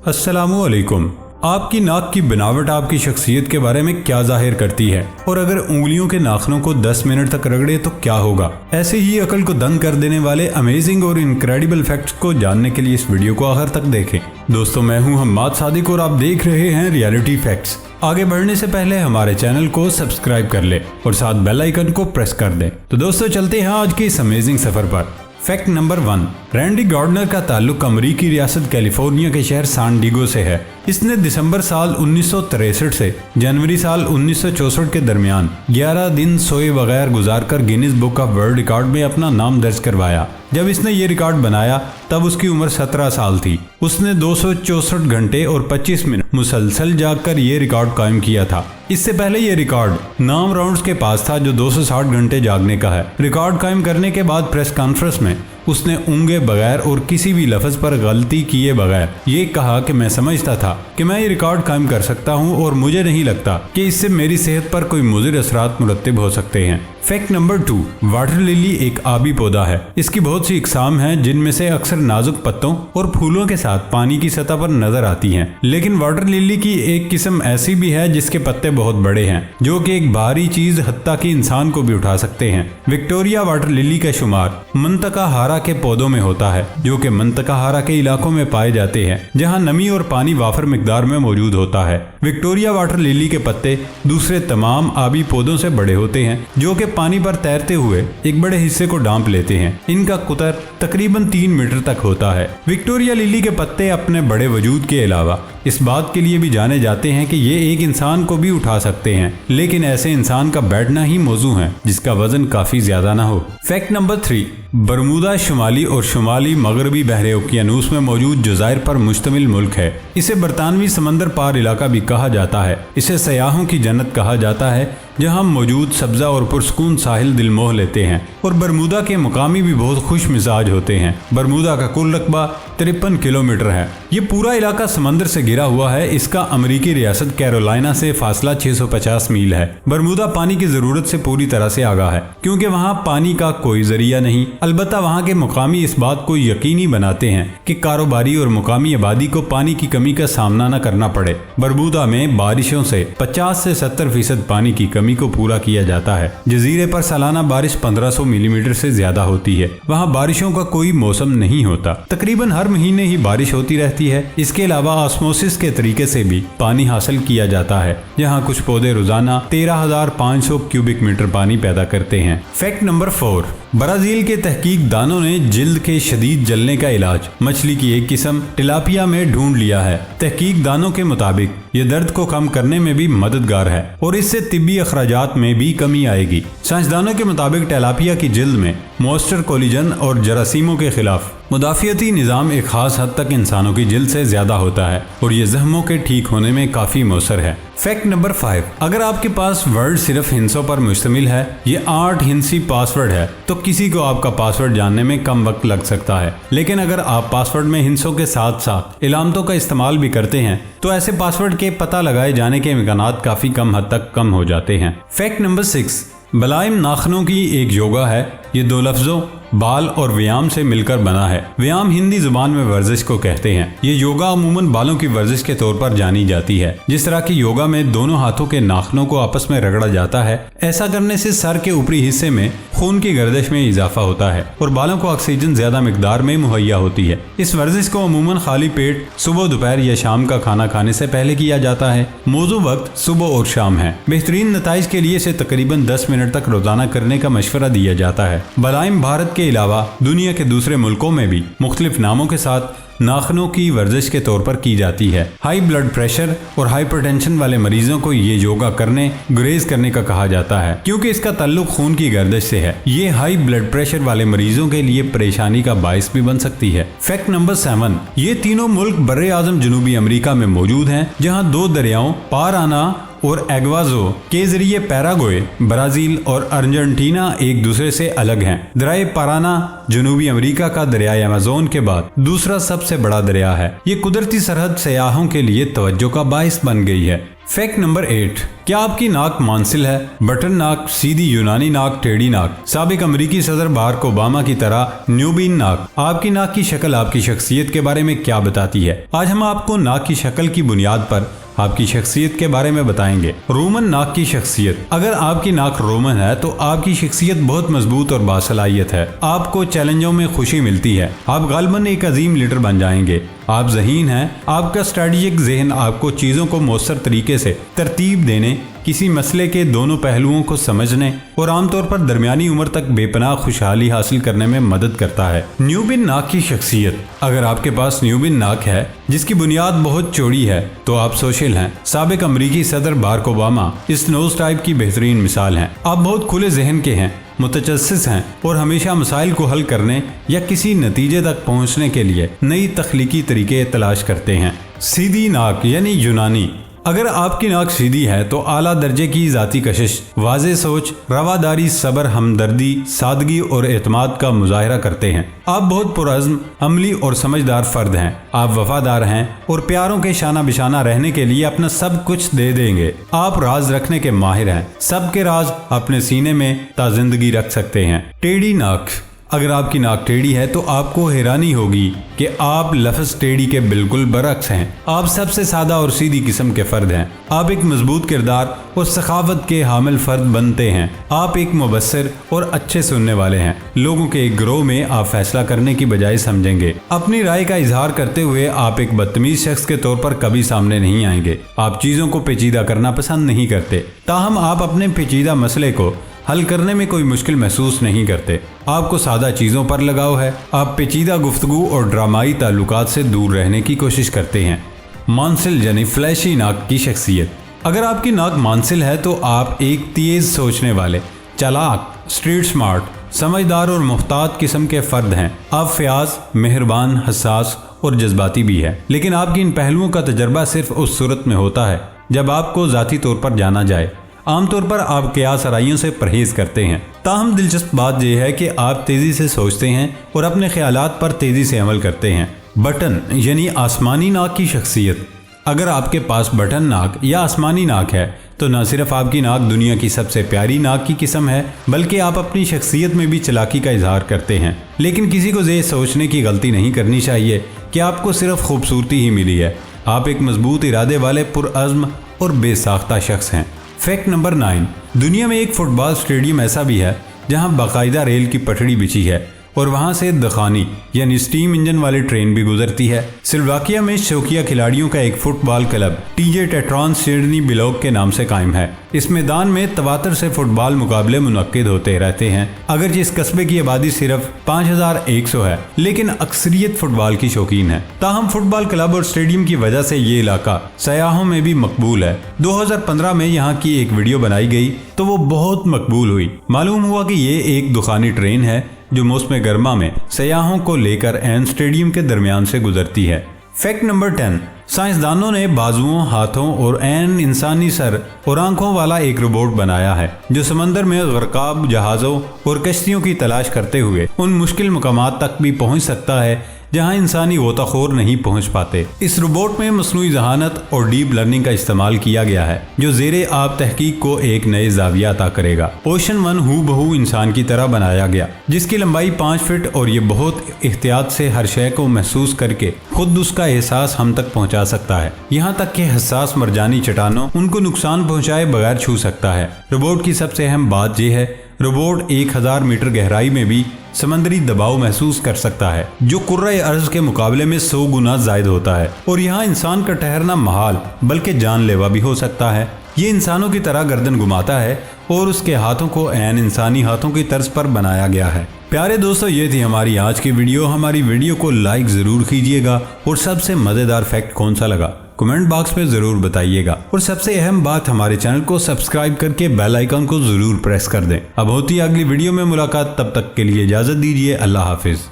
अस्सलामु अलैकुम। आपकी नाक की बनावट आपकी शख्सियत के बारे में क्या जाहिर करती है, और अगर उंगलियों के नाखनों को 10 मिनट तक रगड़े तो क्या होगा। ऐसे ही अकल को दंग कर देने वाले अमेजिंग और इनक्रेडिबल फैक्ट्स को जानने के लिए इस वीडियो को आखिर तक देखें। दोस्तों, मैं हूं हम्माद सादिक और आप देख रहे हैं रियलिटी फैक्ट्स। आगे बढ़ने से पहले हमारे चैनल को सब्सक्राइब कर ले और साथ बेल आइकन को प्रेस कर दें। तो दोस्तों, चलते हैं आज के इस अमेजिंग सफर पर। फैक्ट नंबर 1, रैंडी गार्डनर का ताल्लुक अमरीकी रियासत कैलिफोर्निया के शहर सैन डिएगो से है। इसने दिसंबर साल 1963 से जनवरी साल 1964 के दरमियान 11 दिन सोए बगैर गुजारकर Guinness book of world record में अपना नाम दर्ज करवाया। जब इसने ये रिकॉर्ड बनाया तब उसकी उम्र 17 साल थी। उसने 264 घंटे और 25 मिनट मुसलसल जागकर ये रिकॉर्ड कायम किया था। इससे पहले ये रिकॉर्ड नाम राउंड्स के पास था, जो 260 घंटे जागने का है। रिकॉर्ड कायम करने के बाद प्रेस कॉन्फ्रेंस में उसने ऊँगे बगैर और किसी भी लफ्ज पर गलती किए बगैर ये कहा कि मैं समझता था कि मैं ये रिकॉर्ड कायम कर सकता हूँ और मुझे नहीं लगता कि इससे मेरी सेहत पर कोई मुज़िर असरात मुरत्तिब हो सकते हैं। फैक्ट नंबर 2, वाटर लिली एक आबी पौधा है। इसकी बहुत सी इकसाम हैं, जिनमें से अक्सर नाजुक पत्तों और फूलों के साथ पानी की सतह पर नजर आती हैं। लेकिन वाटर लिली की एक किस्म ऐसी भी है जिसके पत्ते बहुत बड़े हैं, जो कि एक भारी चीज हत्ता कि इंसान को भी उठा सकते हैं। विक्टोरिया वाटर लिली का शुमार मंतका हारा के पौधों में होता है, जो कि मंतका हारा के इलाकों में पाए जाते हैं जहाँ नमी और पानी वाफर मिकदार में मौजूद होता है। विक्टोरिया वाटर लिली के पत्ते दूसरे तमाम आबी पौधों से बड़े होते हैं, जो कि पानी पर तैरते हुए एक बड़े हिस्से को ढांप लेते हैं। इनका कुतर तकरीबन 3 मीटर तक होता है। विक्टोरिया लिली के पत्ते अपने बड़े वजूद के अलावा इस बात के लिए भी जाने जाते हैं कि ये एक इंसान को भी उठा सकते हैं, लेकिन ऐसे इंसान का बैठना ही मौजू है जिसका वजन काफी ज्यादा ना हो। फैक्ट नंबर 3, बरमूदा शुमाली और शुमाली मगरबी बहरे ओकियानूस में मौजूद जज़ायर पर मुश्तमिल मुल्क है। इसे बरतानवी समंदर पार इलाका भी कहा जाता है। इसे सयाहों की जन्नत कहा जाता है, जहां मौजूद सब्जा और पुरसकून साहिल दिल मोह लेते हैं, और बरमूदा के मुकामी भी बहुत खुश मिजाज होते हैं। बरमूदा का कुल रकबा 53 किलोमीटर है। ये पूरा इलाका समंदर से घिरा हुआ है। इसका अमरीकी रियासत कैरोलिना से फासला 650 मील है। बरमूदा पानी की जरूरत से पूरी तरह से आगाह है, क्योंकि वहाँ पानी का कोई जरिया नहीं। अलबत्ता वहाँ के मुकामी इस बात को यकीनी बनाते हैं कि कारोबारी और मुकामी आबादी को पानी की कमी का सामना न करना पड़े। बरमूदा में बारिशों से 50 से 70% पानी की कमी को पूरा किया जाता है। जजीरे पर सालाना बारिश 1500 मिलीमीटर से ज्यादा होती है। वहाँ बारिशों का कोई मौसम नहीं होता। तकरीबन हर महीने ही बारिश होती रहती है। इसके अलावा ऑस्मोसिस के तरीके से भी पानी हासिल किया जाता है, जहाँ कुछ पौधे रोजाना 13,500 क्यूबिक मीटर पानी पैदा करते हैं। फैक्ट नंबर 4, ब्राजील के तहकीक दानों ने जिल्द के शदीद जलने का इलाज मछली की एक किस्म टिलापिया में ढूंढ लिया है। तहकीक दानों के मुताबिक ये दर्द को कम करने में भी मददगार है और इससे तिब्बी अखराजात में भी कमी आएगी। साइंसदानों के मुताबिक टिलापिया की जिल्द में मॉइस्चर कोलिजन और जरासीमों के खिलाफ मुदाफियती निज़ाम एक खास हद तक इंसानों की जिल्द से ज्यादा होता है और ये जख्मों के ठीक होने में काफी मौसर है। फैक्ट नंबर 5, अगर आपके पास वर्ड सिर्फ हिंसों पर मुश्तमिल है, ये 8 हिंसी पासवर्ड है, तो किसी को आपका पासवर्ड जानने में कम वक्त लग सकता है। लेकिन अगर आप पासवर्ड में हिंसों के साथ साथ इलामतों का इस्तेमाल भी करते हैं, तो ऐसे पासवर्ड के पता लगाए जाने के इम्कानात काफी कम हद तक कम हो जाते हैं। फैक्ट नंबर 6, बलाइम नाखनों की एक योगा है। ये 2 लफ्जों बाल और व्यायाम से मिलकर बना है। व्यायाम हिंदी जुबान में वर्जिश को कहते हैं। ये योगा अमूमन बालों की वर्जिश के तौर पर जानी जाती है। जिस तरह की योगा में दोनों हाथों के नाखनों को आपस में रगड़ा जाता है, ऐसा करने से सर के ऊपरी हिस्से में खून की गर्दिश में इजाफा होता है और बालों को ऑक्सीजन ज्यादा मिकदार में मुहैया होती है। इस वर्जिश को अमूमन खाली पेट सुबह, दोपहर या शाम का खाना खाने से पहले किया जाता है। मौजू वक्त सुबह और शाम है। बेहतरीन नताइज के लिए इसे तकरीबन 10 मिनट तक रोजाना करने का मशवरा दिया जाता है। बलाइम भारत के अलावा दुनिया के दूसरे मुल्कों में भी मुख्तलिफ नामों के साथ नाखनों की वर्जिश के तौर पर की जाती है। हाई ब्लड प्रेशर और हाइपरटेंशन वाले मरीजों को ये योगा करने, गुरेज करने का कहा जाता है, क्योंकि इसका ताल्लुक खून की गर्दिश से है। ये हाई ब्लड प्रेशर वाले मरीजों के लिए परेशानी का बायस भी बन सकती है। फैक्ट नंबर 7, ये तीनों मुल्क बर्रे आज़म जनूबी अमेरिका में मौजूद हैं, जहाँ 2 दरियाओं पाराना और एग्वाजो के जरिए पैराग्वे, ब्राजील और अर्जेंटीना एक दूसरे से अलग हैं। दरिया पाराना जनूबी अमेरिका का दरिया अमेज़न के बाद दूसरा सबसे बड़ा दरिया है। ये कुदरती सरहद सयाहों के लिए तवज्जो का बाइस बन गई है। फैक्ट नंबर 8, क्या आपकी नाक मांसिल है? बटन नाक, सीधी यूनानी नाक, टेढ़ी नाक, साबिक अमेरिकी सदर बाराक ओबामा की तरह न्यूबिन नाक। आपकी नाक की शक्ल आपकी शख्सियत के बारे में क्या बताती है? आज हम आपको नाक की शक्ल की बुनियाद पर आपकी शख्सियत के बारे में बताएंगे। रोमन नाक की शख्सियत। अगर आपकी नाक रोमन है तो आपकी शख्सियत बहुत मजबूत और बासलाहियत है। आपको चैलेंजों में खुशी मिलती है। आप गालिबन एक अजीम लीडर बन जाएंगे। आप ज़हीन हैं। आपका स्ट्रेटेजिक ज़हन आपको चीज़ों को मौसर तरीके से तरतीब देने, किसी मसले के दोनों पहलुओं को समझने और आमतौर पर दरमियानी उम्र तक बेपनाह खुशहाली हासिल करने में मदद करता है। न्यूबिन नाक की शख्सियत। अगर आपके पास न्यूबिन नाक है जिसकी बुनियाद बहुत चौड़ी है तो आप सोशल हैं। साबिक अमेरिकी सदर बाराक ओबामा इस नोज टाइप की बेहतरीन मिसाल हैं। आप बहुत खुले जहन के हैं, मुतजस्सिस हैं और हमेशा मसाइल को हल करने या किसी नतीजे तक पहुंचने के लिए नई तख्लीकी तरीके तलाश करते हैं। सीधी नाक यानी यूनानी। अगर आपकी नाक सीधी है तो आला दर्जे की जाती कशिश, वाज़े सोच, रवादारी, सब्र, हमदर्दी, सादगी और एतमाद का मुजाहरा करते हैं। आप बहुत पुरअज़्म, अमली और समझदार फर्द हैं। आप वफादार हैं और प्यारों के शाना बिशाना रहने के लिए अपना सब कुछ दे देंगे। आप राज रखने के माहिर हैं। सबके राज अपने सीने में ताज़िंदगी रख सकते हैं। टेढ़ी नाक। अगर आपकी नाक टेढ़ी है तो आपको हैरानी होगी कि आप लफ्ज़ टेढ़ी के बिल्कुल बरक्स हैं। आप सबसे सादा और सीधी किस्म के फ़र्द हैं। आप एक मजबूत किरदार और सखावत के हामिल फ़र्द बनते हैं। आप एक मुबस्सिर और अच्छे सुनने वाले हैं। लोगों के एक ग्रोह में आप फैसला करने की बजाय समझेंगे। अपनी राय का इजहार करते हुए आप एक बदतमीज शख्स के तौर पर कभी सामने नहीं आएंगे। आप चीज़ों को पेचीदा करना पसंद नहीं करते, ताहम आप अपने पेचीदा मसले को हल करने में कोई मुश्किल महसूस नहीं करते। आपको सादा चीज़ों पर लगाव है। आप पेचीदा गुफ्तगू और ड्रामाई ताल्लुकात से दूर रहने की कोशिश करते हैं। मांसिल यानी फ्लैशी नाक की शख्सियत। अगर आपकी नाक मांसिल है तो आप एक तेज़ सोचने वाले, चालाक, स्ट्रीट स्मार्ट, समझदार और मुहतात किस्म के फ़र्द हैं। आप फ़याज़, मेहरबान, हसास और जज्बाती भी है। लेकिन आपकी इन पहलुओं का तजर्बा सिर्फ उस सूरत में होता है जब आपको ज़ाती तौर पर जाना जाए। आमतौर पर आप क़यास आराइयों से परहेज़ करते हैं। ताहम दिलचस्प बात यह है कि आप तेज़ी से सोचते हैं और अपने ख्यालात पर तेज़ी से अमल करते हैं। बटन यानी आसमानी नाक की शख्सियत। अगर आपके पास बटन नाक या आसमानी नाक है तो न सिर्फ आपकी नाक दुनिया की सबसे प्यारी नाक की किस्म है, बल्कि आप अपनी शख्सियत में भी चालाकी का इजहार करते हैं। लेकिन किसी को ये सोचने की गलती नहीं करनी चाहिए कि आपको सिर्फ खूबसूरती ही मिली है। आप एक मजबूत इरादे वाले, पुरअज़्म और बेसाख्ता शख्स हैं। फैक्ट नंबर 9, दुनिया में एक फुटबॉल स्टेडियम ऐसा भी है जहां बाकायदा रेल की पटड़ी बिछी है और वहां से दखानी यानी स्टीम इंजन वाली ट्रेन भी गुजरती है। स्लोवाकिया में शौकिया खिलाड़ियों का एक फुटबॉल क्लब टीजे टेट्रॉन सिडनी बिलोग के नाम से कायम है। इस मैदान में तवातर से फुटबॉल मुकाबले मुनक्किद होते रहते हैं। अगरचे इस कस्बे की आबादी सिर्फ 5100 है, लेकिन अक्सरियत फुटबॉल की शौकीन है। ताहम फुटबॉल क्लब और स्टेडियम की वजह से ये इलाका सयाहों में भी मकबूल है। 2015 में यहाँ की एक वीडियो बनाई गई तो वो बहुत मकबूल हुई। मालूम हुआ कि ये एक दुखानी ट्रेन है जो मौसम गर्मा में सयाहों को लेकर एन स्टेडियम के दरमियान से गुजरती है। फैक्ट नंबर 10, साइंसदानों ने बाजुओं, हाथों और एन इंसानी सर और आंखों वाला एक रोबोट बनाया है जो समंदर में गरकाब जहाज़ों और कश्तियों की तलाश करते हुए उन मुश्किल मुकामात तक भी पहुंच सकता है जहां इंसानी गोताखोर नहीं पहुंच पाते। इस रोबोट में मसनूई जहानत और डीप लर्निंग का इस्तेमाल किया गया है जो ज़ेरे आब तहकीक को एक नए जाविया अता करेगा। ओशन 1 हूबहू इंसान की तरह बनाया गया, जिसकी लंबाई 5 फीट और ये बहुत एहतियात से हर शय को महसूस करके खुद उसका एहसास हम तक पहुंचा सकता है। यहाँ तक कि हसास मरजानी चट्टानों उनको नुकसान पहुँचाए बगैर छू सकता है। रोबोट की सबसे अहम बात यह है, रोबोट 1000 मीटर गहराई में भी समंदरी दबाव महसूस कर सकता है जो कुर्रे अर्ज के मुकाबले में 100 गुना ज़ायद होता है। और यहाँ इंसान का ठहरना महाल बल्कि जानलेवा भी हो सकता है। ये इंसानों की तरह गर्दन घुमाता है और उसके हाथों को ऐन इंसानी हाथों की तर्ज पर बनाया गया है। प्यारे दोस्तों, ये थी हमारी आज की वीडियो। हमारी वीडियो को लाइक ज़रूर कीजिएगा और सबसे मज़ेदार फैक्ट कौन सा लगा कमेंट बॉक्स में ज़रूर बताइएगा। और सबसे अहम बात, हमारे चैनल को सब्सक्राइब करके बेल आइकन को ज़रूर प्रेस कर दें। अब होती है अगली वीडियो में मुलाकात, तब तक के लिए इजाज़त दीजिए। अल्लाह हाफिज़।